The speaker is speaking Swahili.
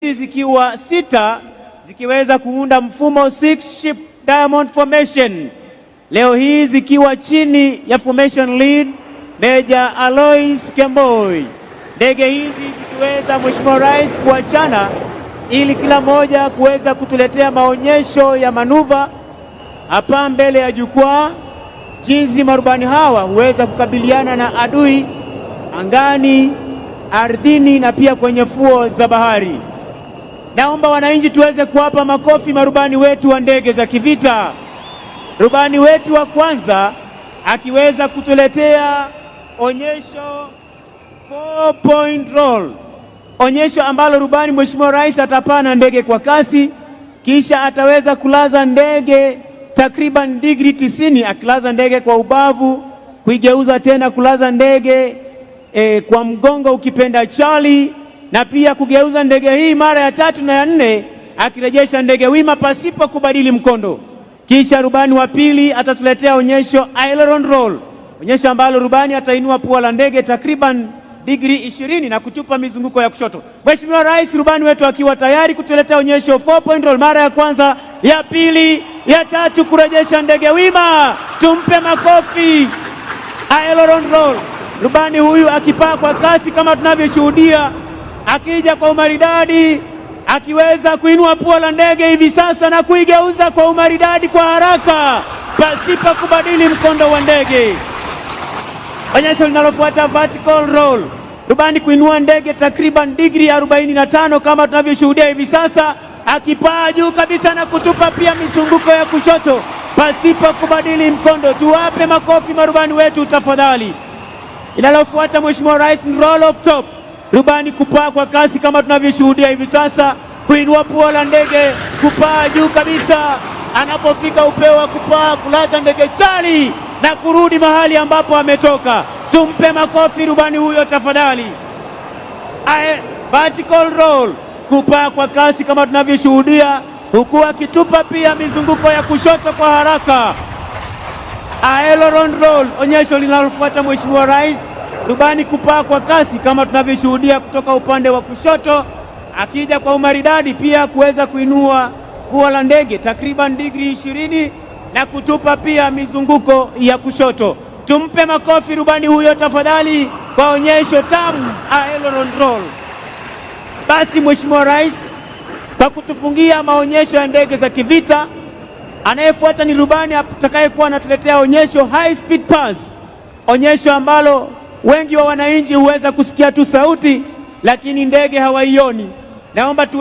zikiwa 6 zikiweza kuunda mfumo 6 ship diamond formation. Leo hii zikiwa chini ya formation lead Meja Alois Kemboi. Ndege hizi zikiweza Mheshimiwa Rais kuachana ili kila moja kuweza kutuletea maonyesho ya manuva hapa mbele ya jukwaa, jinsi marubani hawa huweza kukabiliana na adui angani, ardhini na pia kwenye fuo za bahari. Naomba wananchi tuweze kuwapa makofi marubani wetu wa ndege za kivita. Rubani wetu wa kwanza akiweza kutuletea onyesho 4-point roll, onyesho ambalo rubani Mheshimiwa Rais atapana ndege kwa kasi, kisha ataweza kulaza ndege takriban degree 90, akilaza ndege kwa ubavu, kuigeuza tena kulaza ndege kwa mgongo ukipenda Charlie, na pia kugeuza ndege hii mara ya 3 na ya 4, akirejesha ndege wima pasipo kubadili mkondo. Kisha rubani wa pili atatuletea onyesho aileron roll, onyesho ambalo rubani atainua pua la ndege takriban degree 20 na kutupa mizunguko ya kushoto. Mheshimiwa Rais, rubani wetu akiwa tayari kutuletea onyesho 4-point roll mara ya kwanza, ya pili, ya 3, kurejesha ndege wima. Tumpe makofi. Aileron roll, rubani huyu akipaa kwa kasi kama tunavyoshuhudia, akija kwa umaridadi, akiweza kuinua pua la ndege hivi sasa na kuigeuza kwa umaridadi kwa haraka pasipo kubadili mkondo wa ndege. Onyesho linalofuata vertical roll, rubani kuinua ndege takriban degree 45 kama tunavyoshuhudia hivi sasa, akipaa juu kabisa na kutupa pia mizunguko ya kushoto pasipo kubadili mkondo. Tuwape makofi marubani wetu tafadhali. Linalofuata Mheshimiwa Rais ni roll of top, rubani kupaa kwa kasi kama tunavyoshuhudia hivi sasa, kuinua pua la ndege, kupaa juu kabisa, anapofika upeo wa kupaa kulaza ndege chali na kurudi mahali ambapo ametoka. Tumpe makofi rubani huyo tafadhali. Vertical roll, kupaa kwa kasi kama tunavyoshuhudia, huku akitupa pia mizunguko ya kushoto kwa haraka. Aileron roll, onyesho linalofuata Mheshimiwa Rais, rubani kupaa kwa kasi kama tunavyoshuhudia kutoka upande wa kushoto, akija kwa umaridadi pia kuweza kuinua pua la ndege takriban degree 20 na kutupa pia mizunguko ya kushoto. Tumpe makofi rubani huyo tafadhali kwa onyesho tamu aileron roll. Basi Mheshimiwa Rais, kwa kutufungia maonyesho ya ndege za kivita, anayefuata ni rubani atakayekuwa anatuletea onyesho high speed pass, onyesho ambalo wengi wa wananchi huweza kusikia tu sauti lakini ndege hawaioni. Naomba